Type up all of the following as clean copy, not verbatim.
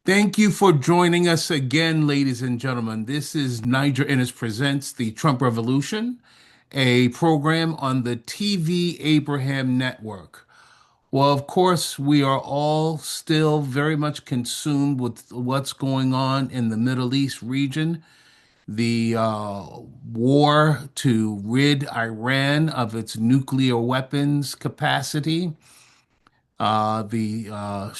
Thank you for joining us again, ladies and gentlemen. This is Niger Innis Presents the Trump Revolution, a program on the TvAbraham network. Well, of course, we are all still very much consumed with what's going on in the Middle East region, the war to rid Iran of its nuclear weapons capacity, the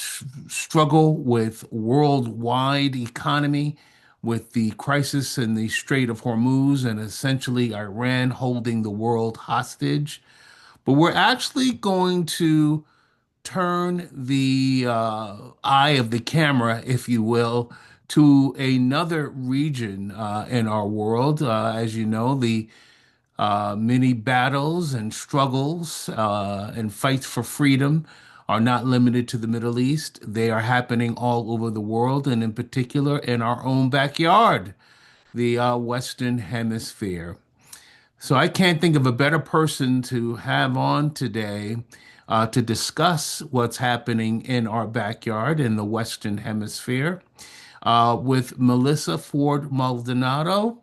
struggle with worldwide economy, with the crisis in the Strait of Hormuz, and essentially Iran holding the world hostage. But we're actually going to turn the eye of the camera, if you will, to another region in our world. As you know, the many battles and struggles and fights for freedom are not limited to the Middle East. They are happening all over the world, and in particular in our own backyard, the Western Hemisphere. So I can't think of a better person to have on today to discuss what's happening in our backyard in the Western Hemisphere with Melissa Ford Maldonado,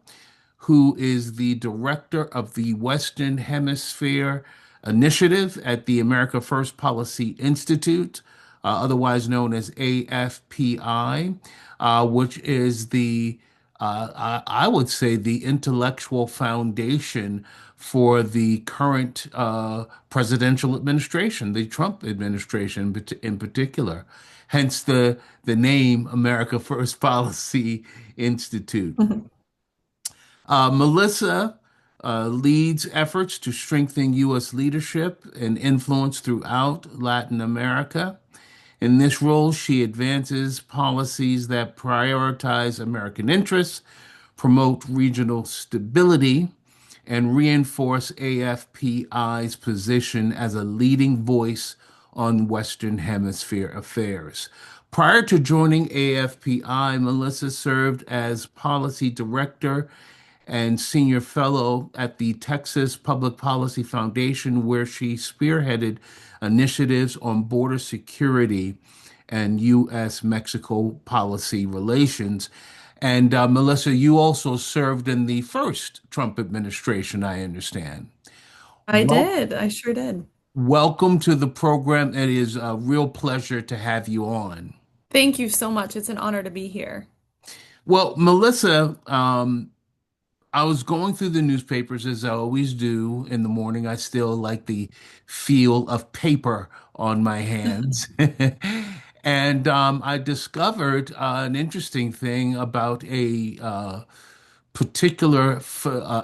who is the director of the Western Hemisphere Initiative at the America First Policy Institute, otherwise known as AFPI, which is I would say, the intellectual foundation for the current presidential administration, the Trump administration in particular. Hence the name America First Policy Institute. Melissa leads efforts to strengthen U.S. leadership and influence throughout Latin America. In this role, she advances policies that prioritize American interests, promote regional stability, and reinforce AFPI's position as a leading voice on Western Hemisphere affairs. Prior to joining AFPI, Melissa served as policy director and senior fellow at the Texas Public Policy Foundation, where she spearheaded initiatives on border security and U.S. Mexico policy relations. And Melissa, you also served in the first Trump administration, I understand. I Well, did. I sure did. welcome to the program. It is a real pleasure to have you on. Thank you so much. It's an honor to be here. Well, Melissa, I was going through the newspapers as I always do in the morning. I still like the feel of paper on my hands. And I discovered an interesting thing about a particular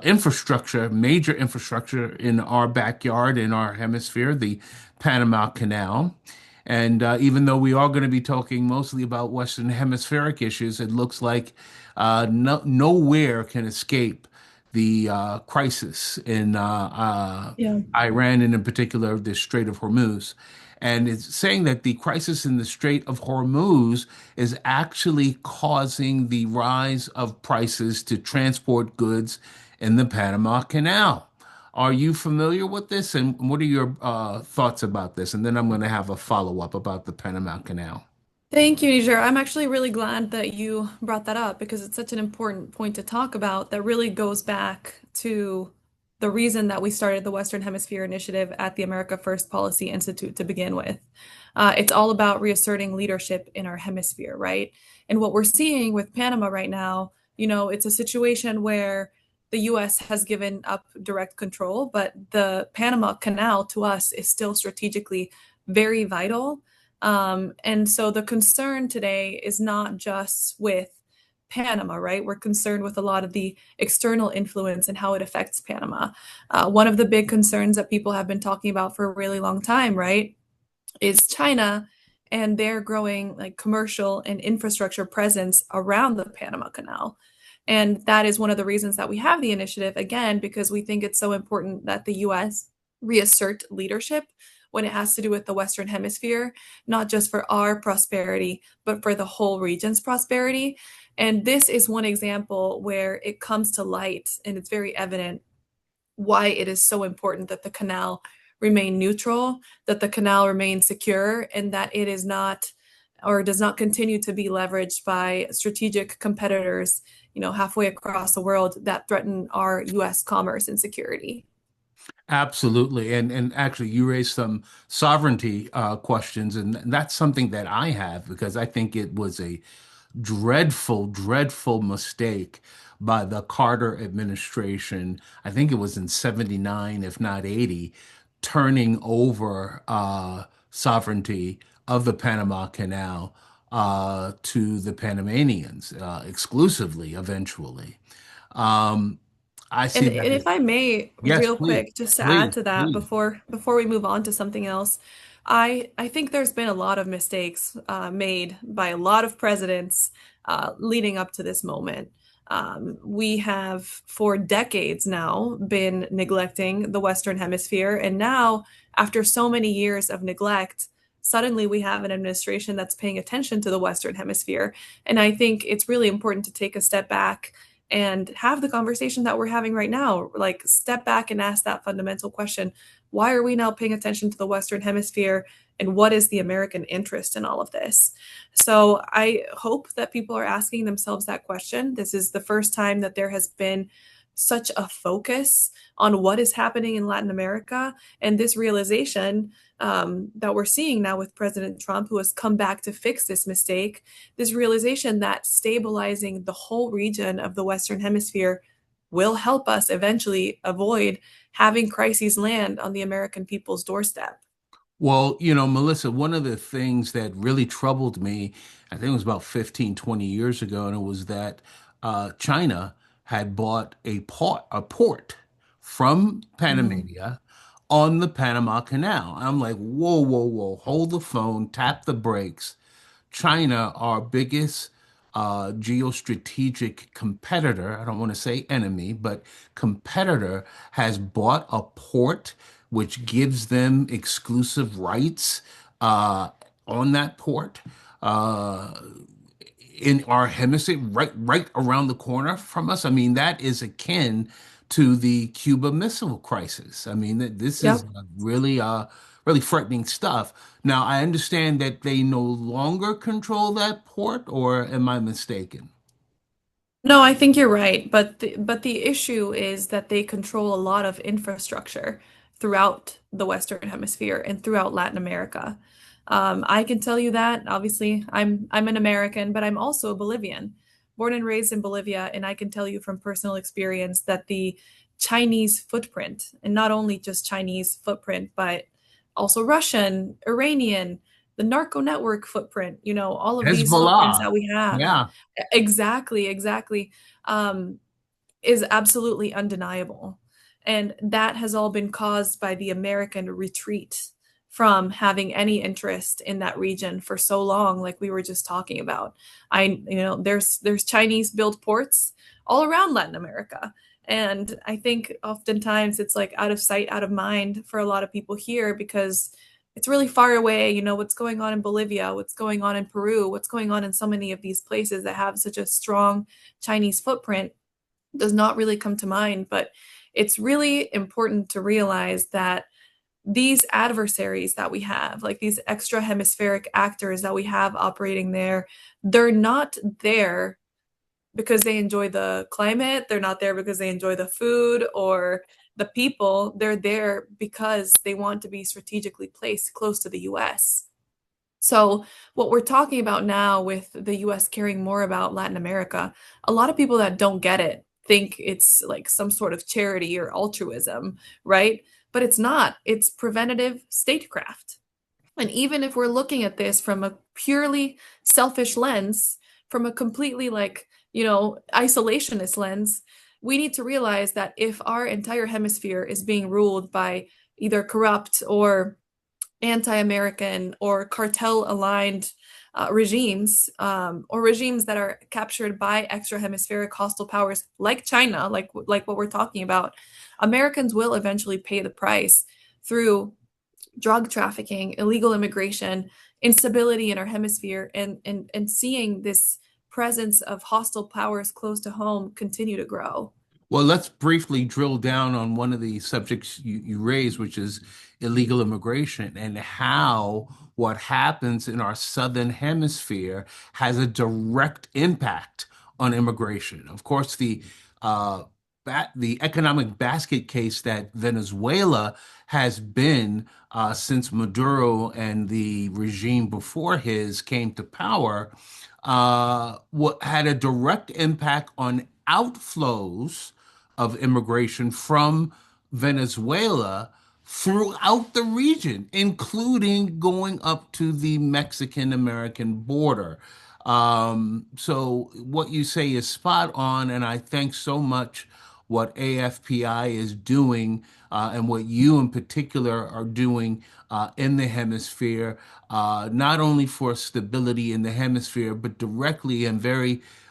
infrastructure, major infrastructure in our backyard, in our hemisphere, the Panama Canal. And even though we are going to be talking mostly about Western Hemispheric issues, it looks like nowhere can escape the crisis in Yeah. Iran and in particular the Strait of Hormuz. And it's saying that the crisis in the Strait of Hormuz is actually causing the rise of prices to transport goods in the Panama Canal. Are you familiar with this? And what are your thoughts about this? And then I'm going to have a follow-up about the Panama Canal. Thank you, Niger. I'm actually really glad that you brought that up because it's such an important point to talk about that really goes back to the reason that we started the Western Hemisphere Initiative at the America First Policy Institute to begin with. It's all about reasserting leadership in our hemisphere, right? And what we're seeing with Panama right now, it's a situation where the US has given up direct control, but the Panama Canal to us is still strategically very vital. And so the concern today is not just with Panama, right? We're concerned with a lot of the external influence and how it affects Panama. One of the big concerns that people have been talking about for a really long time, right, is China and their growing like commercial and infrastructure presence around the Panama Canal. And that is one of the reasons that we have the initiative, again, because we think it's so important that the US reassert leadership when it has to do with the Western Hemisphere, not just for our prosperity, but for the whole region's prosperity. And this is one example where it comes to light and it's very evident why it is so important that the canal remain neutral, that the canal remain secure, and that it is not or does not continue to be leveraged by strategic competitors, halfway across the world that threaten our US commerce and security. Absolutely. And actually you raised some sovereignty questions, and that's something that I have because I think it was a dreadful, dreadful mistake by the Carter administration. I think it was in 79, if not 80, turning over sovereignty of the Panama Canal to the Panamanians exclusively eventually. Um, I see And that if as, I may, yes, real please, quick, just to add please, to that please. before we move on to something else, I think there's been a lot of mistakes made by a lot of presidents leading up to this moment. We have for decades now been neglecting the Western Hemisphere, and now, after so many years of neglect, suddenly we have an administration that's paying attention to the Western Hemisphere. And I think it's really important to take a step back and have the conversation that we're having right now. Like, step back and ask that fundamental question: why are we now paying attention to the Western Hemisphere? And what is the American interest in all of this? So I hope that people are asking themselves that question. This is the first time that there has been such a focus on what is happening in Latin America, and this realization that we're seeing now with President Trump, who has come back to fix this mistake, this realization that stabilizing the whole region of the Western Hemisphere will help us eventually avoid having crises land on the American people's doorstep. Well, Melissa, one of the things that really troubled me, I think it was about 15, 20 years ago, and it was that China had bought a port from Mhm. Panamania on the Panama Canal. I'm like, whoa, whoa, whoa, hold the phone, tap the brakes. China, our biggest geostrategic competitor, I don't want to say enemy, but competitor, has bought a port which gives them exclusive rights uh, on that port. Uh, in our hemisphere, right around the corner from us. I mean, that is akin to the Cuba Missile Crisis. I mean, this is Yep. really frightening stuff. Now, I understand that they no longer control that port, or am I mistaken? No, I think you're right, but the issue is that they control a lot of infrastructure throughout the Western Hemisphere and throughout Latin America. I can tell you that. Obviously, I'm an American, but I'm also a Bolivian, born and raised in Bolivia, and I can tell you from personal experience that the Chinese footprint, and not only just Chinese footprint, but also Russian, Iranian, the narco network footprint, all of these footprints Hezbollah. that we have. Yeah. Exactly, exactly. Um, is absolutely undeniable. And that has all been caused by the American retreat from having any interest in that region for so long, like we were just talking about. There's Chinese built ports all around Latin America. And I think oftentimes it's like out of sight, out of mind for a lot of people here because it's really far away. What's going on in Bolivia, what's going on in Peru, what's going on in so many of these places that have such a strong Chinese footprint does not really come to mind. But it's really important to realize that these adversaries that we have, like these extra hemispheric actors that we have operating there, they're not there because they enjoy the climate. They're not there because they enjoy the food or the people. They're there because they want to be strategically placed close to the US. So, what we're talking about now with the US caring more about Latin America, a lot of people that don't get it think it's like some sort of charity or altruism, right? But it's not. It's preventative statecraft. And even if we're looking at this from a purely selfish lens, from a completely isolationist lens, we need to realize that if our entire hemisphere is being ruled by either corrupt or anti-American or cartel-aligned regimes, or regimes that are captured by extra-hemispheric hostile powers like China, like what we're talking about, Americans will eventually pay the price through drug trafficking, illegal immigration, instability in our hemisphere, and seeing this presence of hostile powers close to home continue to grow. Well, let's briefly drill down on one of the subjects you raised, which is illegal immigration and how what happens in our southern hemisphere has a direct impact on immigration. Of course, uh, the economic basket case that Venezuela has been since Maduro and the regime before his came to power, what had a direct impact on outflows of immigration from Venezuela throughout the region, including going up to the Mexican-American border. So what you say is spot on, and I thank so much what AFPI is doing and what you in particular are doing in the hemisphere, not only for stability in the hemisphere, but directly and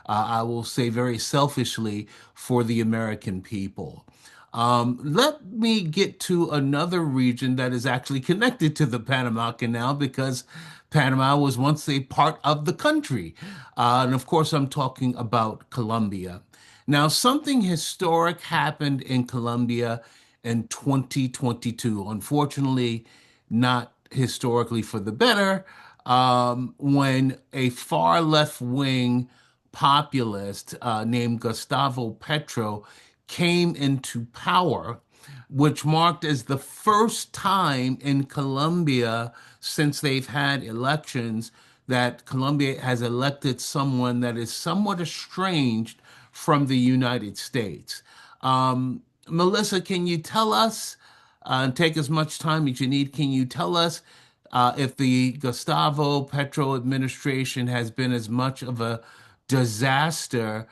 I will say very selfishly, for the American people. Let me get to another region that is actually connected to the Panama Canal because Panama was once a part of the country. And of course, I'm talking about Colombia. Now, something historic happened in Colombia in 2022. Unfortunately, not historically for the better, when a far left wing populist named Gustavo Petro came into power, which marked as the first time in Colombia since they've had elections that Colombia has elected someone that is somewhat estranged from the United States. Melissa, can you tell us, and take as much time as you need, can you tell us if the Gustavo Petro administration has been as much of a disaster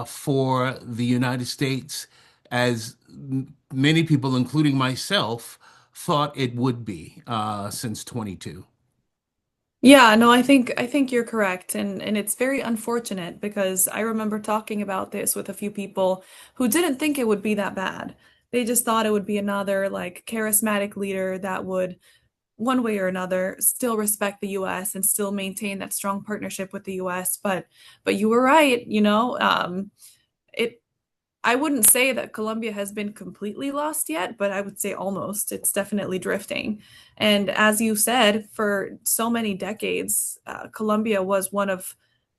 for the United States as many people, including myself, thought it would be since 22? Yeah, no, I think you're correct, and it's very unfortunate because I remember talking about this with a few people who didn't think it would be that bad. They just thought it would be another like charismatic leader that would one way or another still respect the US and still maintain that strong partnership with the US. But you were right, it I wouldn't say that Colombia has been completely lost yet, but I would say almost. It's definitely drifting. And as you said, for so many decades, Colombia was one of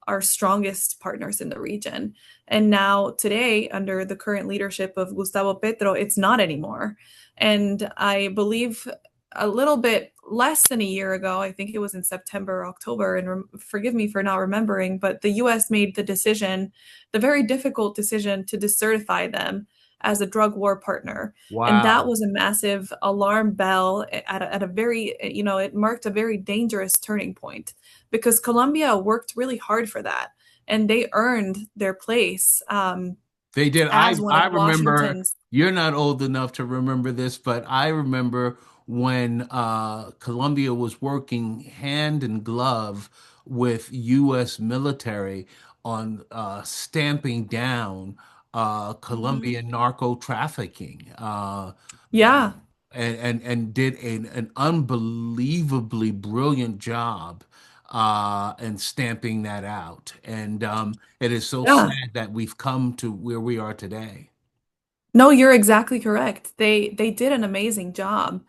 our strongest partners in the region. And now, today, under the current leadership of Gustavo Petro, it's not anymore. And I believe a little bit less than a year ago, I think it was in September or October, and forgive me for not remembering, but the US made the decision, the very difficult decision to decertify them as a drug war partner. And that Wow. was a massive alarm bell at a very, it marked a very dangerous turning point because Colombia worked really hard for that. And they earned their place They did. as one I of remember, Washington's. you're not old enough to remember this, but I remember when Colombia was working hand in glove with U.S. military on stamping down Mhm. Colombian narco trafficking. Yeah. And did an unbelievably brilliant job in stamping that out. And it is so Yeah. sad that we've come to where we are today. No, you're exactly correct. They did an amazing job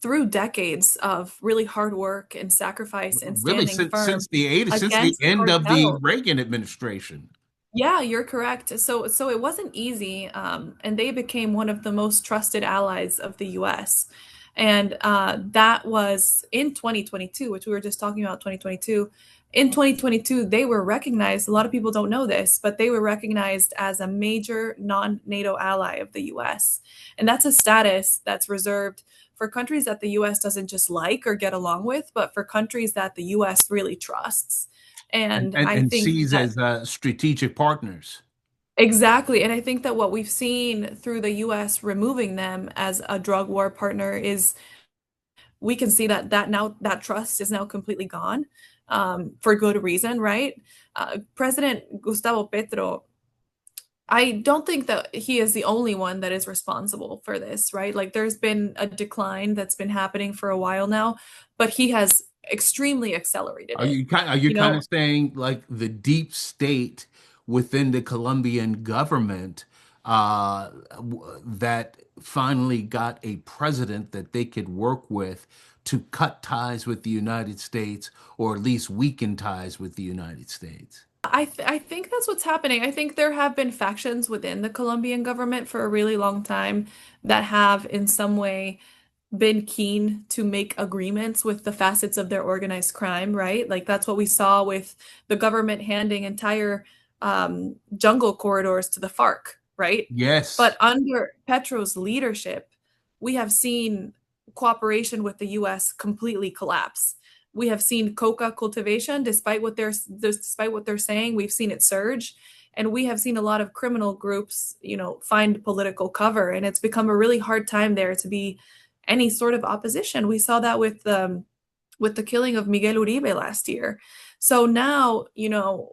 through decades of really hard work and sacrifice and Really, standing firm since the against the end of the cartels. Reagan administration. Yeah, you're correct. So it wasn't easy, and they became one of the most trusted allies of the U.S. And that was in 2022, which we were just talking about 2022. In 2022, they were recognized. A lot of people don't know this, but they were recognized as a major non-NATO ally of the U.S. And that's a status that's reserved for countries that the U.S. doesn't just like or get along with, but for countries that the U.S. really trusts. And I And think sees that as strategic partners. exactly. And I think that what we've seen through the US removing them as a drug war partner is we can see that now that trust is now completely gone for good reason, right? President Gustavo Petro, I don't think that he is the only one that is responsible for this, right? Like there's been a decline that's been happening for a while now, but he has extremely accelerated it. Are you You kind of know, saying like the deep state within the Colombian government that finally got a president that they could work with to cut ties with the United States or at least weaken ties with the United States. I think that's what's happening. I think there have been factions within the Colombian government for a really long time that have in some way been keen to make agreements with the facets of their organized crime, right? Like that's what we saw with the government handing entire jungle corridors to the FARC, right? Yes. But under Petro's leadership, we have seen cooperation with the US completely collapse. We have seen coca cultivation, despite what they're saying, we've seen it surge. And we have seen a lot of criminal groups, find political cover. And it's become a really hard time there to be any sort of opposition. We saw that with the killing of Miguel Uribe last year. So now,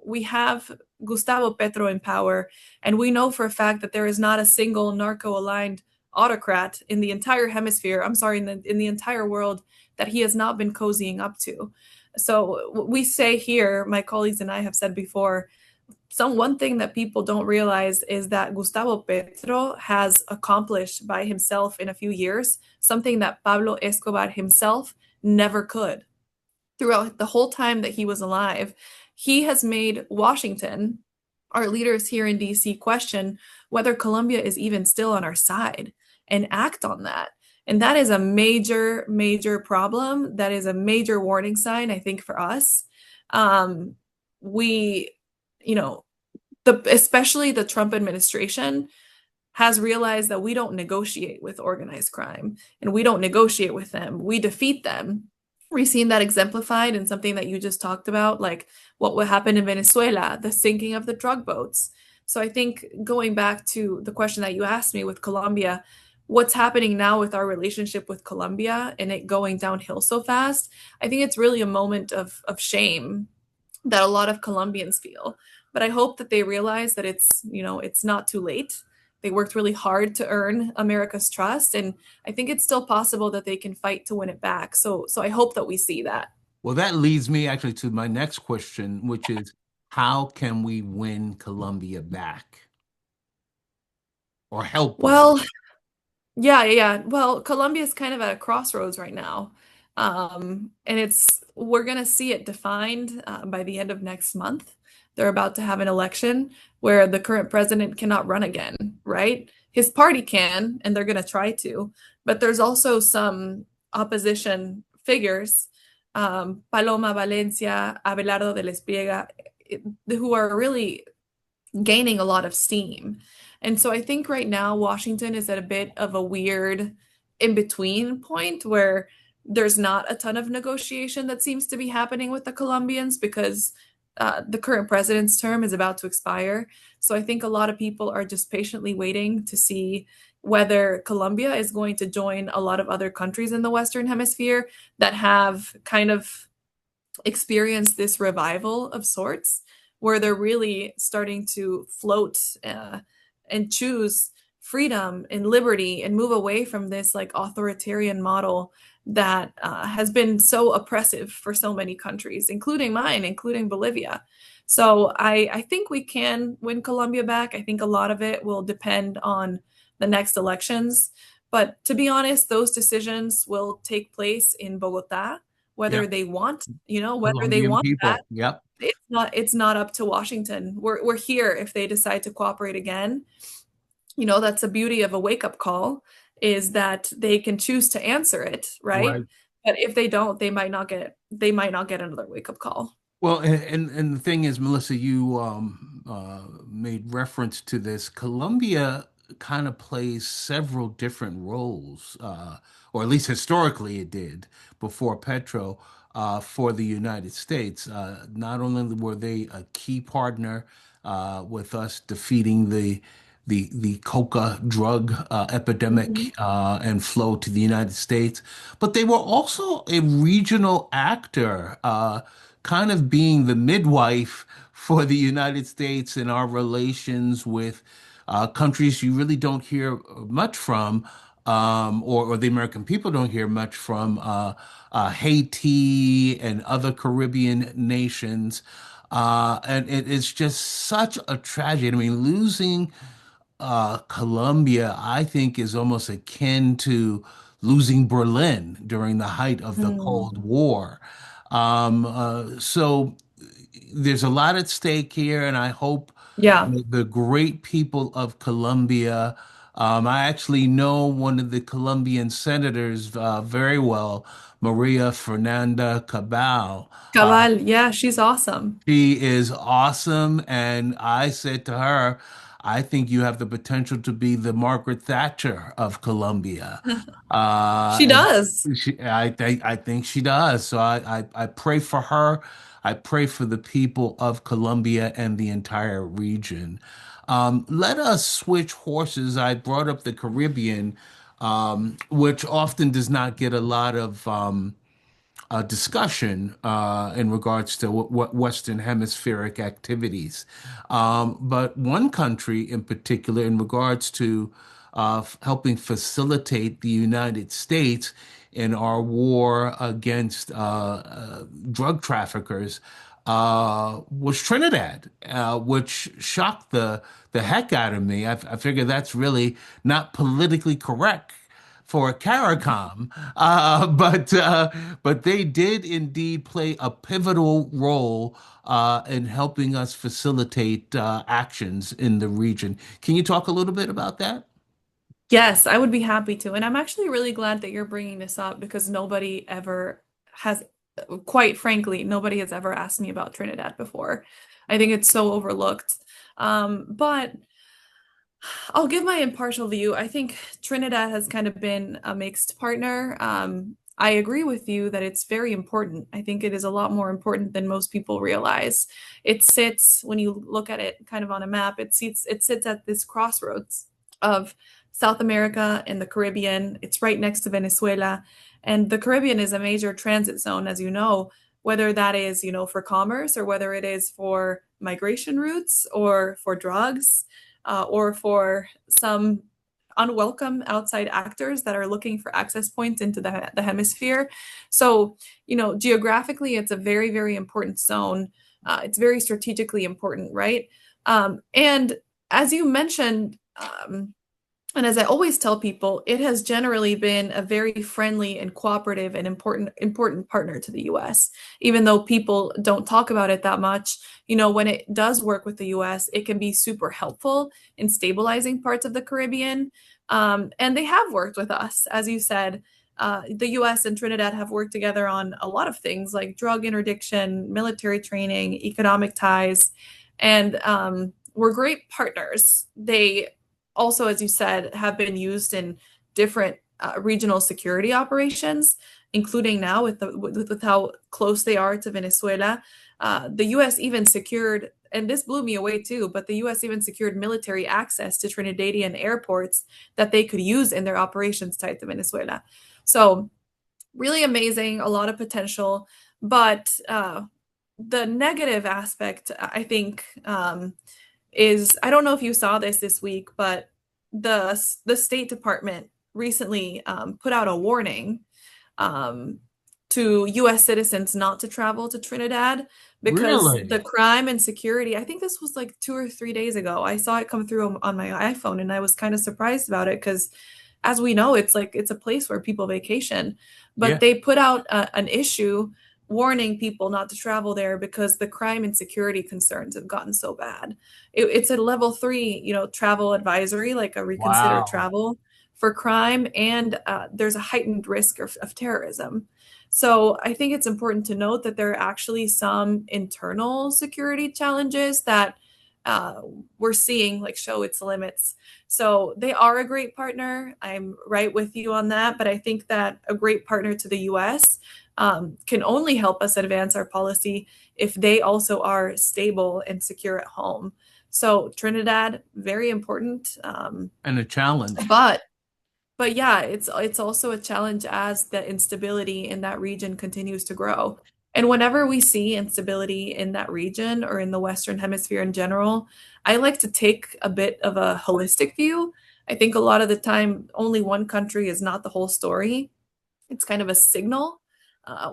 we have Gustavo Petro in power, and we know for a fact that there is not a single narco-aligned autocrat in the entire hemisphere, I'm sorry, in the entire world that he has not been cozying up to. So we say here, my colleagues and I have said before, one thing that people don't realize is that Gustavo Petro has accomplished by himself in a few years something that Pablo Escobar himself never could. Throughout the whole time that he was alive, he has made Washington, our leaders here in DC, question whether Colombia is even still on our side and act on that. And that is a major, major problem. That is a major warning sign, I think, for us. We, you know, especially the Trump administration has realized that we don't negotiate with organized crime and we don't negotiate with them. We defeat them. We've seen that exemplified in something that you just talked about, like what would happen in Venezuela, the sinking of the drug boats. So I think going back to the question that you asked me with Colombia, what's happening now with our relationship with Colombia and it going downhill so fast, I think it's really a moment of shame that a lot of Colombians feel. But I hope that they realize that it's not too late. They worked really hard to earn America's trust, and I think it's still possible that they can fight to win it back. So I hope that we see that. Well, that leads me actually to my next question, which is how can we win Colombia back or help them? Well, yeah, yeah, yeah. Well, Colombia's kind of at a crossroads right now. And we're gonna see it defined by the end of next month. They're about to have an election where the current president cannot run again, right? His party can, and they're gonna try to, but there's also some opposition figures, Paloma Valencia, Abelardo de la Espriega, who are really gaining a lot of steam. And so I think right now Washington is at a bit of a weird in between point where there's not a ton of negotiation that seems to be happening with the Colombians because the current president's term is about to expire. So I think a lot of people are just patiently waiting to see whether Colombia is going to join a lot of other countries in the Western Hemisphere that have kind of experience this revival of sorts where they're really starting to float and choose freedom and liberty and move away from this like authoritarian model that has been so oppressive for so many countries, including mine, including Bolivia. So I think we can win Colombia back. I think a lot of it will depend on the next elections. But to be honest, those decisions will take place in Bogota whether Yep. they want, whether they Colombian want that. people. Yep. It's not up to Washington. We're here if they decide to cooperate again. That's the beauty of a wake-up call is that they can choose to answer it, right? Right. But if they don't, they might not get another wake-up call. Well, and the thing is, Melissa, you made reference to this. Colombia kind of plays several different roles, or at least historically it did before Petro, for the United States. Not only were they a key partner with us defeating the coca drug Mhm. epidemic and flow to the United States, but they were also a regional actor, kind of being the midwife for the United States in our relations with countries you really don't hear much from, or the American people don't hear much from. Haiti and other Caribbean nations. And it's just such a tragedy. I mean, losing Colombia, I think, is almost akin to losing Berlin during the height of the Mm. Cold War. So there's a lot at stake here, and I hope Yeah. the great people of Colombia. I actually know one of the Colombian senators very well, Maria Fernanda Cabal. Cabal, yeah, she's awesome. She is awesome, and I said to her, I think you have the potential to be the Margaret Thatcher of Colombia. She And does. I think she does. So I pray for her. I pray for the people of Colombia and the entire region. Let us switch horses. I brought up the Caribbean, which often does not get a lot of discussion in regards to what Western Hemispheric activities. But one country in particular, in regards to helping facilitate the United States in our war against drug traffickers, was Trinidad, which shocked the heck out of me. I figure that's really not politically correct for a CARICOM, but they did indeed play a pivotal role in helping us facilitate actions in the region. Can you talk a little bit about that? Yes, I would be happy to. And I'm actually really glad that you're bringing this up because nobody ever has, quite frankly, nobody has ever asked me about Trinidad before. I think it's so overlooked. But I'll give my impartial view. I think Trinidad has kind of been a mixed partner. I agree with you that it's very important. I think it is a lot more important than most people realize. It sits, when you look at it kind of on a map, it sits at this crossroads of South America and the Caribbean. It's right next to Venezuela. And the Caribbean is a major transit zone, as you know, whether that is, for commerce or whether it is for migration routes or for drugs or for some unwelcome outside actors that are looking for access points into the hemisphere. So, geographically, it's a very, very important zone. It's very strategically important, right? And as you mentioned, and as I always tell people, it has generally been a very friendly and cooperative and important partner to the US. Even though people don't talk about it that much, when it does work with the US, it can be super helpful in stabilizing parts of the Caribbean. And they have worked with us, as you said. The US and Trinidad have worked together on a lot of things like drug interdiction, military training, economic ties, and we're great partners. They also, as you said, have been used in different regional security operations, including now with how close they are to Venezuela. The U.S. even secured, and this blew me away too, but the U.S. even secured military access to Trinidadian airports that they could use in their operations tied to Venezuela. So really amazing, a lot of potential, but the negative aspect, I think, is I don't know if you saw this week, but the State Department recently put out a warning um, to U.S. citizens not to travel to Trinidad because the Really? crime and security. I think this was like 2 or 3 days ago. I saw it come through on my iPhone, and I was kind of surprised about it because, as we know, it's a place where people vacation. But Yeah. they put out an issue warning people not to travel there because the crime and security concerns have gotten so bad. It's a level 3, travel advisory, like a reconsider Wow. travel for crime, and there's a heightened risk of terrorism. So I think it's important to note that there are actually some internal security challenges that uh, we're seeing like show its limits. So they are a great partner. I'm right with you on that, but I think that a great partner to the US can only help us advance our policy if they also are stable and secure at home. So Trinidad, very important, And a challenge. but yeah, it's also a challenge as the instability in that region continues to grow. And whenever we see instability in that region or in the Western Hemisphere in general, I like to take a bit of a holistic view. I think a lot of the time, only one country is not the whole story. It's kind of a signal.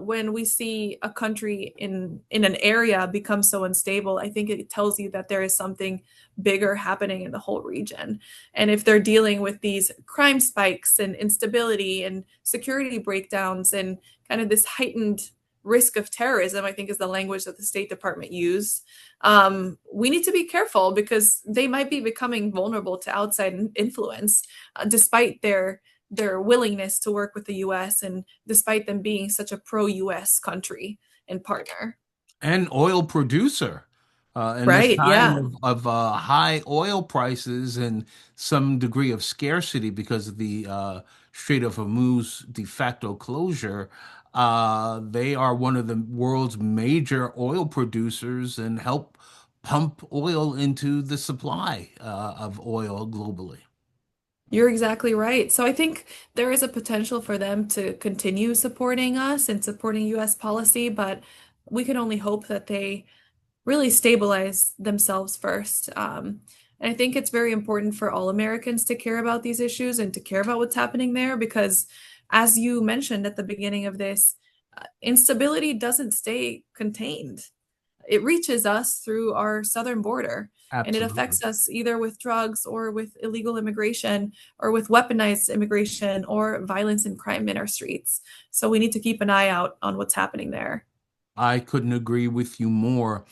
When we see a country in an area become so unstable, I think it tells you that there is something bigger happening in the whole region. And if they're dealing with these crime spikes and instability and security breakdowns and kind of this heightened risk of terrorism, I think is the language that the State Department used. We need to be careful because they might be becoming vulnerable to outside influence, despite their willingness to work with the US and despite them being such a pro-US country and partner. And oil producer. In this Right, time yeah. of high oil prices and some degree of scarcity because of the Strait of Hormuz de facto closure, they are one of the world's major oil producers and help pump oil into the supply of oil globally. You're exactly right. So I think there is a potential for them to continue supporting us and supporting US policy, but we can only hope that they really stabilize themselves first. And I think it's very important for all Americans to care about these issues and to care about what's happening there because, as you mentioned at the beginning of this, instability doesn't stay contained. It reaches us through our southern border and it Absolutely. affects us either with drugs or with illegal immigration or with weaponized immigration or violence and crime in our streets. So we need to keep an eye out on what's happening there. I couldn't agree with you more.